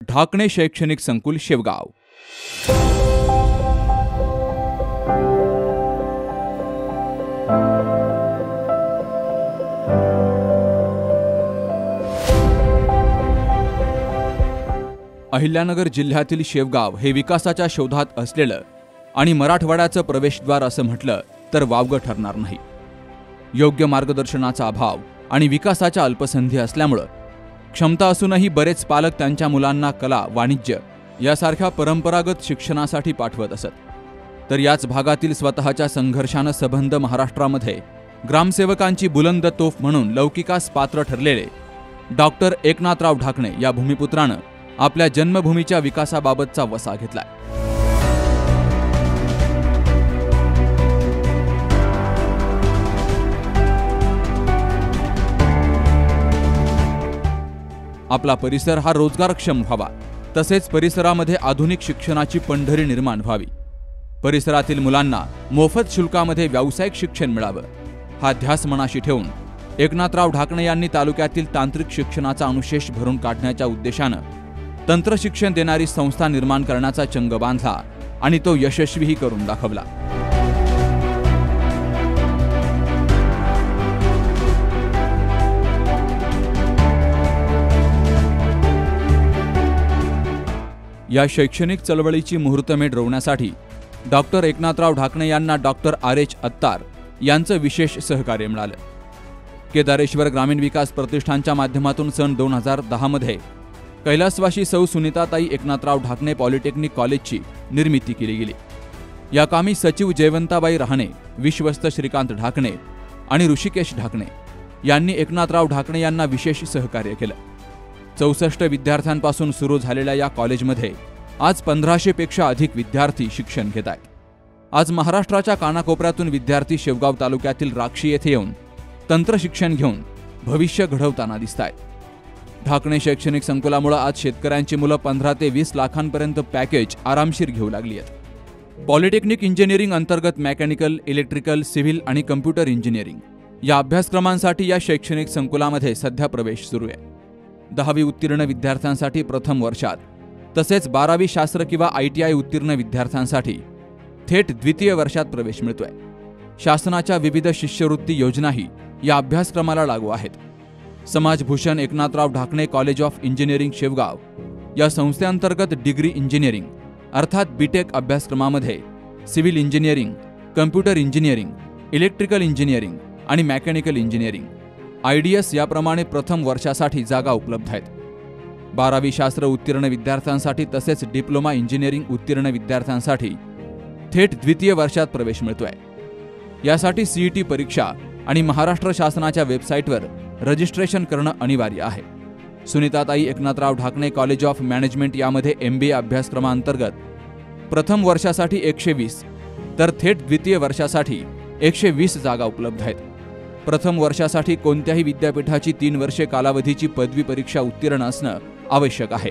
ढाकणे शैक्षणिक संकुल शेवगाव। अहिल्यानगर जिल्ह्यातील शेवगाव हे विकासाच्या शोधात असलेलं आणि मराठवाड्याचं प्रवेशद्वार असं म्हटलं तर वावगं ठरणार नाही। योग्य मार्गदर्शनाचा अभाव आणि विकासाच्या अल्पसंधी असल्यामुळे क्षमता असूनही बरेच पालक त्यांच्या मुलांना कला, वाणिज्य यासारख्या परंपरागत शिक्षणासाठी पाठवत असत। तर याच भागातील स्वतःच्या संघर्षानं सबंध महाराष्ट्रामध्ये ग्रामसेवकांची बुलंद तोफ म्हणून लौकिकास पात्र ठरलेले डॉक्टर एकनाथराव ढाकणे या भूमिपुत्रानं आपल्या जन्मभूमीच्या विकासाबाबतचा वसा घेतलाय। आपला परिसर हा रोजगारक्षम व्हावा, तसेच परिसरामध्ये आधुनिक शिक्षणाची पंढरी निर्माण व्हावी, परिसरातील मुलांना मोफत शुल्कामध्ये व्यावसायिक शिक्षण मिळावं हा ध्यास मनाशी ठेवून एकनाथराव ढाकणे यांनी तालुक्यातील तांत्रिक शिक्षणाचा अनुशेष भरून काढण्याच्या उद्देशानं तंत्रशिक्षण देणारी संस्था निर्माण करण्याचा चंग बांधला आणि तो यशस्वीही करून दाखवला। या शैक्षणिक चळवळीची मुहूर्तमेढ रोवण्यासाठी डॉक्टर एकनाथराव ढाकणे यांना डॉक्टर RH अत्तार यांचं विशेष सहकार्य मिळालं। केदारेश्वर ग्रामीण विकास प्रतिष्ठानच्या माध्यमातून सन 2010 मध्ये कैलासवासी सौ सुनीताताई एकनाथराव ढाकणे पॉलिटेक्निक कॉलेजची निर्मिती केली गेली। या कामी सचिव जयवंताबाई रहाणे, विश्वस्त श्रीकांत ढाकणे आणि ऋषिकेश ढाकणे यांनी एकनाथराव ढाकणे यांना विशेष सहकार्य केलं। 64 विद्यार्थ्यांपासून सुरू झालेल्या या कॉलेजमध्ये आज 1500 पेक्षा अधिक विद्यार्थी शिक्षण घेत आहेत। आज महाराष्ट्राच्या कानाकोपऱ्यातून विद्यार्थी शेवगाव तालुक्यातील राक्षी येथे येऊन तंत्रशिक्षण घेऊन भविष्य घडवताना दिसतायत। ढाकणे शैक्षणिक संकुलामुळे आज शेतकऱ्यांची मुलं 15 ते 20 लाखांपर्यंत पॅकेज आरामशीर घेऊ लागली आहेत। पॉलिटेक्निक इंजिनिअरिंग अंतर्गत मेकॅनिकल, इलेक्ट्रिकल, सिव्हिल आणि कम्प्युटर इंजिनिअरिंग या अभ्यासक्रमांसाठी या शैक्षणिक संकुलामध्ये सध्या प्रवेश सुरू आहे। 10वी उत्तीर्ण विद्यार्थ्यांसाठी प्रथम वर्षात, तसेच 12वी शास्त्र किंवा ITI उत्तीर्ण विद्यार्थ्यांसाठी थेट द्वितीय वर्षात प्रवेश मिळतोय। शासनाच्या विविध शिष्यवृत्ती योजनाही या अभ्यासक्रमाला लागू आहेत। समाजभूषण Eknathrao Dhakane college of engineering Shevgaon या संस्थेअंतर्गत डिग्री इंजिनिअरिंग अर्थात BTech अभ्यासक्रमामध्ये civil engineering, computer engineering, electrical engineering आणि मेकॅनिकल इंजिनिअरिंग IDS याप्रमाणे प्रथम वर्षासाठी जागा उपलब्ध आहेत। 12वी शास्त्र उत्तीर्ण विद्यार्थ्यांसाठी तसेच डिप्लोमा इंजिनिअरिंग उत्तीर्ण विद्यार्थ्यांसाठी थेट द्वितीय वर्षात प्रवेश मिळतोय। यासाठी CET परीक्षा आणि महाराष्ट्र शासनाच्या वेबसाईटवर रजिस्ट्रेशन करणं अनिवार्य आहे। Sunitatai Eknathrao Dhakane college of management यामध्ये MBA अभ्यासक्रमांतर्गत प्रथम वर्षासाठी 120 तर थेट द्वितीय वर्षासाठी 120 जागा उपलब्ध आहेत। प्रथम वर्षासाठी कोणत्याही विद्यापीठाची 3 वर्षे कालावधीची पदवी परीक्षा उत्तीर्ण असणं आवश्यक आहे।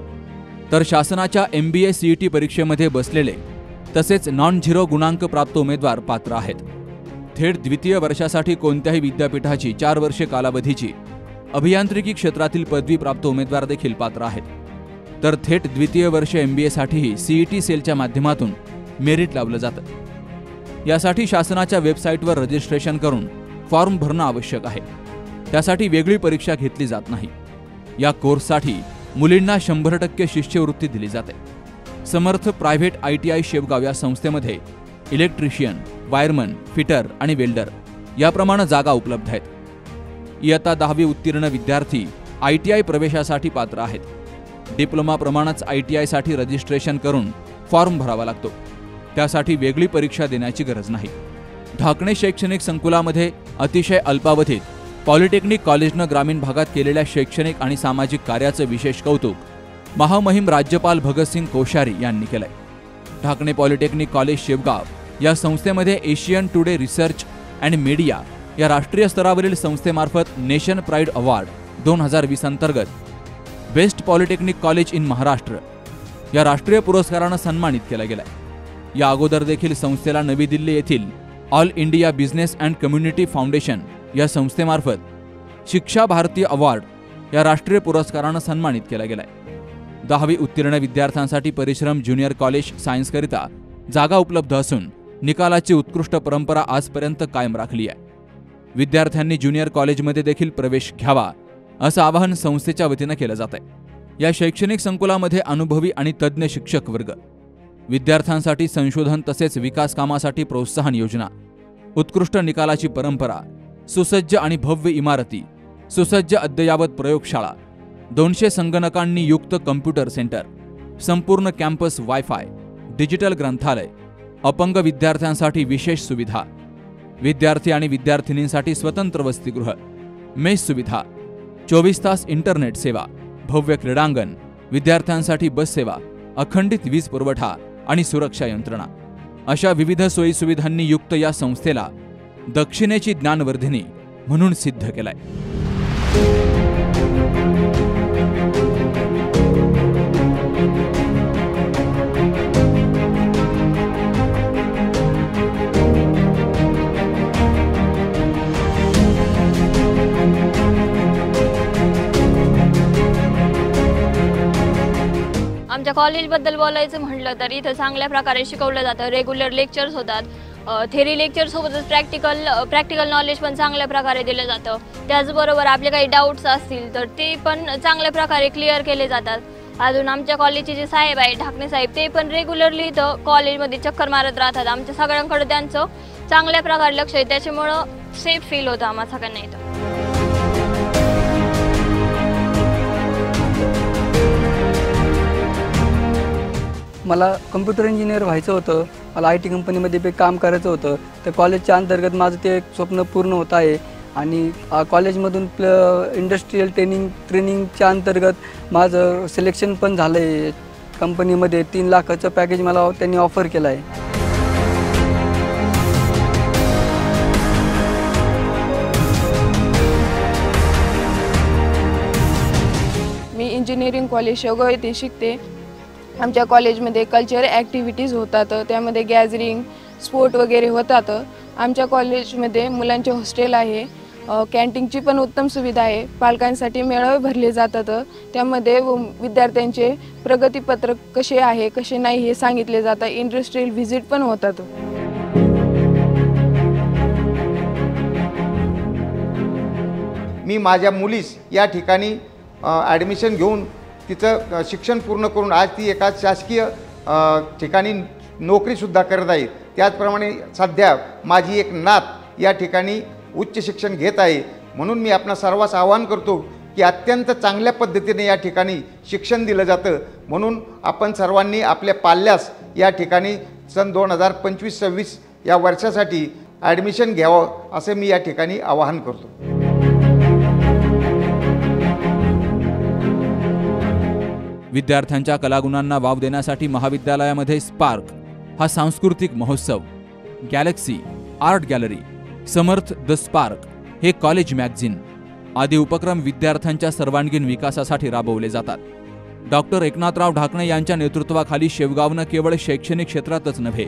तर शासनाच्या MBA CET परीक्षेमध्ये बसलेले तसेच नॉन-झिरो गुणांक प्राप्त उमेदवार पात्र आहेत। थेट द्वितीय वर्षासाठी कोणत्याही विद्यापीठाची 4 वर्षे कालावधीची अभियांत्रिकी क्षेत्रातील पदवी प्राप्त उमेदवार देखील पात्र आहेत। तर थेट द्वितीय वर्ष MBA साठीही CET सेलच्या माध्यमातून मेरिट लावलं जातं। यासाठी शासनाच्या वेबसाईटवर रजिस्ट्रेशन करून फॉर्म भरणं आवश्यक आहे। त्यासाठी वेगळी परीक्षा घेतली जात नाही। या कोर्ससाठी मुलींना 100% शिष्यवृत्ती दिली जाते। समर्थ प्रायव्हेट ITI शेवगाव या संस्थेमध्ये इलेक्ट्रिशियन, वायरमन, फिटर आणि वेल्डर याप्रमाणे जागा उपलब्ध आहेत। इयत्ता 10वी उत्तीर्ण विद्यार्थी ITI प्रवेशासाठी पात्र आहेत। डिप्लोमा प्रमाणेच ITI साठी रजिस्ट्रेशन करून फॉर्म भरावा लागतो। त्यासाठी वेगळी परीक्षा देण्याची गरज नाही। ढाकणे शैक्षणिक संकुलामध्ये अतिशय अल्पावधीत पॉलिटेक्निक कॉलेजनं ग्रामीण भागात केलेल्या शैक्षणिक आणि सामाजिक कार्याचं विशेष कौतुक महामहिम राज्यपाल भगतसिंग कोश्यारी यांनी केलंय। ढाकणे पॉलिटेक्निक कॉलेज शेवगाव या संस्थेमध्ये Asian today research and media या राष्ट्रीय स्तरावरील संस्थेमार्फत नेशन प्राइड अवॉर्ड 2020 अंतर्गत best polytechnic college in Maharashtra या राष्ट्रीय पुरस्कारानं सन्मानित केलं गेलंय। या अगोदर देखील संस्थेला नवी दिल्ली येथील all India business and community foundation या संस्थेमार्फत शिक्षा भारती अवॉर्ड या राष्ट्रीय पुरस्कारानं सन्मानित केला गेलाय। 10वी उत्तीर्ण विद्यार्थ्यांसाठी परिश्रम ज्युनियर कॉलेज सायन्सकरिता जागा उपलब्ध असून निकालाची उत्कृष्ट परंपरा आजपर्यंत कायम राखली आहे। विद्यार्थ्यांनी ज्युनियर कॉलेजमध्ये देखील प्रवेश घ्यावा असं आवाहन संस्थेच्या वतीनं केलं जातंय। या शैक्षणिक संकुलामध्ये अनुभवी आणि तज्ज्ञ शिक्षक वर्ग, विद्यार्थ्यांसाठी संशोधन तसेच विकास कामासाठी प्रोत्साहन योजना, उत्कृष्ट निकालाची परंपरा, सुसज्ज आणि भव्य इमारती, सुसज्ज अद्ययावत प्रयोगशाळा, 200 संगणकांनी युक्त कम्प्युटर सेंटर, संपूर्ण कॅम्पस वायफाय, डिजिटल ग्रंथालय, अपंग विद्यार्थ्यांसाठी विशेष सुविधा, विद्यार्थी आणि विद्यार्थिनींसाठी स्वतंत्र वसतिगृह, मेस सुविधा, 24 तास इंटरनेट सेवा, भव्य क्रीडांगण, विद्यार्थ्यांसाठी बस सेवा, अखंडित वीज पुरवठा आणि सुरक्षा यंत्रणा अशा विविध सोयी सुविधांनी युक्त या संस्थेला दक्षिणेची ज्ञानवर्धिनी म्हणून सिद्ध केलंय। आमच्या कॉलेजबद्दल बोलायचं म्हटलं तर इथं चांगल्या प्रकारे शिकवलं जातं। रेग्युलर लेक्चर्स होतात, थेरी लेक्चर सोबतच प्रॅक्टिकल नॉलेज पण चांगल्या प्रकारे दिलं जातं। त्याचबरोबर आपले काही डाऊट्स असतील तर ते पण चांगल्या प्रकारे क्लिअर केले जातात। अजून आमच्या कॉलेजचे जे साहेब आहे ढाकणे साहेब, ते पण रेग्युलरली इथं कॉलेजमध्ये चक्कर मारत राहतात। आमच्या सगळ्यांकडे त्यांचं चांगल्या प्रकारे लक्ष आहे, त्याच्यामुळं सेफ फील होतं आम्हाला सगळ्यांना इथं। मला कम्प्युटर इंजिनियर व्हायचं होतं, मला IT कंपनीमध्ये काम करायचं होतं। तर कॉलेजच्या अंतर्गत माझं ते एक स्वप्न पूर्ण होत आहे आणि कॉलेजमधून इंडस्ट्रियल ट्रेनिंगच्या अंतर्गत माझं सिलेक्शन पण झालं आहे। कंपनीमध्ये 3 लाखाचं पॅकेज मला त्यांनी ऑफर केलं आहे। मी इंजिनिअरिंग कॉलेज शेवगाव येथे शिकते। आमच्या कॉलेजमध्ये कल्चर ॲक्टिव्हिटीज होतात, त्यामध्ये गॅदरिंग, स्पोर्ट वगैरे होतात। आमच्या कॉलेजमध्ये मुलांचे हॉस्टेल आहे, कॅन्टीनची पण उत्तम सुविधा आहे। पालकांसाठी मेळावे भरले जातात, त्यामध्ये विद्यार्थ्यांचे प्रगतीपत्रक कसे आहे कसे नाही हे सांगितले जातं। इंडस्ट्रियल व्हिजिट पण होतात। मी माझ्या मुलीस या ठिकाणी ॲडमिशन घेऊन तिचं शिक्षण पूर्ण करून आज ती एका शासकीय ठिकाणी नोकरीसुद्धा करत आहे। त्याचप्रमाणे सध्या माझी एक नात या ठिकाणी उच्च शिक्षण घेत आहे। म्हणून मी आपणा सर्वांस आवाहन करतो की अत्यंत चांगल्या पद्धतीने या ठिकाणी शिक्षण दिलं जातं। म्हणून आपण सर्वांनी आपल्या पाल्यास या ठिकाणी सन 2025-26 या वर्षासाठी ॲडमिशन घ्यावं असं मी या ठिकाणी आवाहन करतो। विद्यार्थ्यांच्या कलागुणांना वाव देण्यासाठी महाविद्यालयामध्ये स्पार्क हा सांस्कृतिक महोत्सव, Galaxy, art gallery, Samarth the spark, हे कॉलेज मॅगझिन आदी उपक्रम विद्यार्थ्यांच्या सर्वांगीण विकासासाठी राबवले जातात। डॉक्टर एकनाथराव ढाकणे यांच्या नेतृत्वाखाली शेवगावनं केवळ शैक्षणिक क्षेत्रातच नव्हे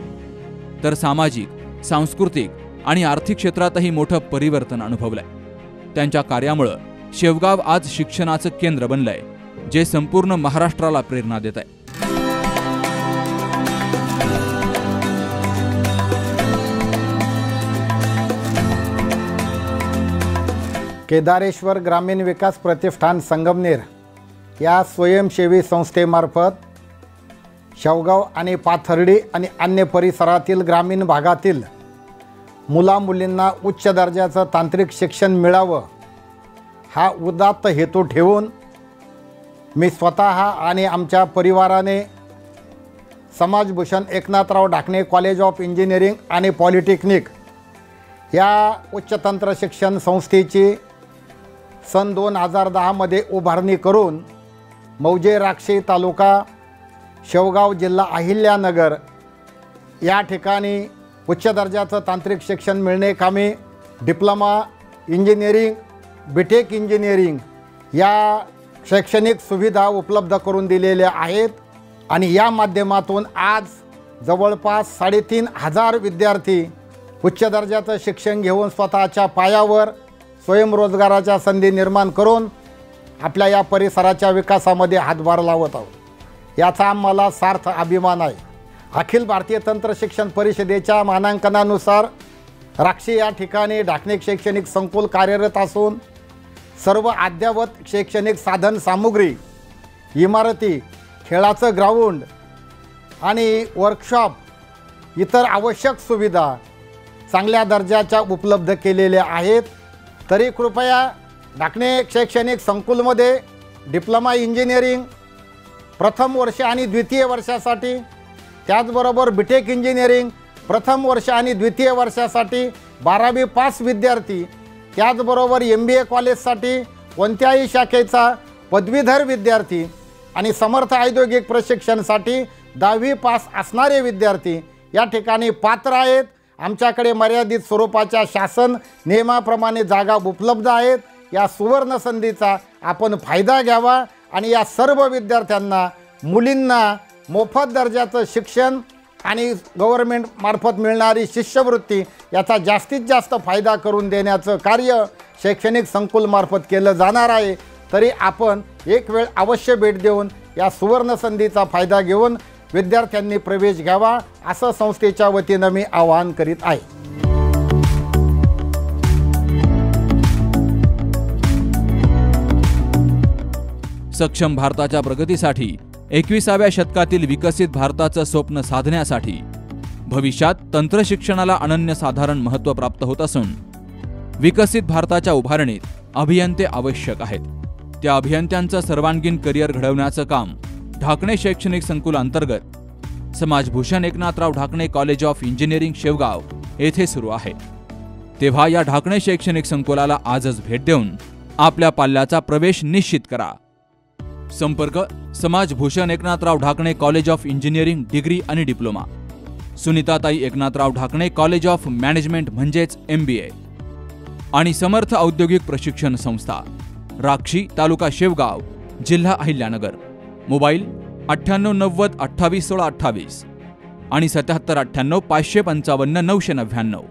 तर सामाजिक, सांस्कृतिक आणि आर्थिक क्षेत्रातही मोठं परिवर्तन अनुभवलंय। त्यांच्या कार्यामुळे शेवगाव आज शिक्षणाचं केंद्र बनलंय, जे संपूर्ण महाराष्ट्राला प्रेरणा देत आहे। केदारेश्वर ग्रामीण विकास प्रतिष्ठान संगमनेर या स्वयंसेवी संस्थेमार्फत शेवगाव आणि पाथर्डी आणि अन्य परिसरातील ग्रामीण भागातील मुलामुलींना उच्च दर्जाचं तांत्रिक शिक्षण मिळावं हा उदात्त हेतू ठेवून मी स्वतः आणि आमच्या परिवाराने समाजभूषण Eknathrao Dhakane college of engineering आणि पॉलिटेक्निक या उच्च तंत्र शिक्षण संस्थेची सन 2010 मध्ये उभारणी करून मौजे राक्षी तालुका शेवगाव जिल्हा अहिल्यानगर या ठिकाणी उच्च दर्जाचं तांत्रिक शिक्षण मिळणे कामी डिप्लोमा इंजिनिअरिंग, बीटेक इंजिनिअरिंग या शैक्षणिक सुविधा उपलब्ध करून दिलेल्या आहेत आणि या माध्यमातून आज जवळपास 3,500 विद्यार्थी उच्च दर्जाचं शिक्षण घेऊन स्वतःच्या पायावर स्वयंरोजगाराच्या संधी निर्माण करून आपल्या या परिसराच्या विकासामध्ये हातभार लावत आहोत। याचा आम्हाला सार्थ अभिमान आहे. अखिल भारतीय तंत्र शिक्षण परिषदेच्या मानांकनानुसार राक्षी या ठिकाणी ढाकणे शैक्षणिक संकुल कार्यरत असून सर्व अद्ययावत शैक्षणिक साधन सामुग्री, इमारती, खेळाचं ग्राउंड आणि वर्कशॉप, इतर आवश्यक सुविधा चांगल्या दर्जाच्या उपलब्ध केलेल्या आहेत. तरी कृपया ढाकणे शैक्षणिक संकुलमध्ये डिप्लोमा इंजिनिअरिंग प्रथम वर्ष आणि द्वितीय वर्षासाठी, त्याचबरोबर बीटेक इंजिनिअरिंग प्रथम वर्ष आणि द्वितीय वर्षासाठी 12वी पास विद्यार्थी, त्याचबरोबर MBA कॉलेजसाठी कोणत्याही शाखेचा पदवीधर विद्यार्थी आणि समर्थ औद्योगिक प्रशिक्षणासाठी 10वी पास असणारे विद्यार्थी या ठिकाणी पात्र आहेत. आमच्याकडे मर्यादित स्वरूपाच्या शासन नियमाप्रमाणे जागा उपलब्ध आहेत. या सुवर्ण संधीचा आपण फायदा घ्यावा आणि या सर्व विद्यार्थ्यांना, मुलींना मोफत दर्जाचं शिक्षण आणि गव्हर्नमेंट मार्फत मिळणारी शिष्यवृत्ती याचा जास्तीत जास्त फायदा करून देण्याचं कार्य शैक्षणिक संकुलमार्फत केलं जाणार आहे. तरी आपण एक वेळ अवश्य भेट देऊन या सुवर्ण संधीचा फायदा घेऊन विद्यार्थ्यांनी प्रवेश घ्यावा असं संस्थेच्या वतीनं मी आवाहन करीत आहे. सक्षम भारताच्या प्रगतीसाठी 21व्या शतकातील विकसित भारताचं स्वप्न साधण्यासाठी भविष्यात तंत्र शिक्षणाला अनन्यसाधारण महत्त्व प्राप्त होत असून विकसित भारताच्या उभारणीत अभियंते आवश्यक आहेत. त्या अभियंत्यांचं सर्वांगीण करिअर घडवण्याचं काम ढाकणे शैक्षणिक संकुल अंतर्गत समाजभूषण Eknathrao Dhakane college of engineering Shevgaon येथे सुरू आहे. तेव्हा या ढाकणे शैक्षणिक संकुलाला आजच भेट देऊन आपल्या पाल्याचा प्रवेश निश्चित करा. संपर्क समाजभूषण Eknathrao Dhakane college of engineering degree आणि diploma, Sunitatai Eknathrao Dhakane college of management म्हणजेच MBA आणि समर्थ औद्योगिक प्रशिक्षण संस्था, राक्षी, तालुका शेवगाव, जिल्हा अहिल्यानगर. मोबाईल 9890 28 16 28 आणि 7798 555 999.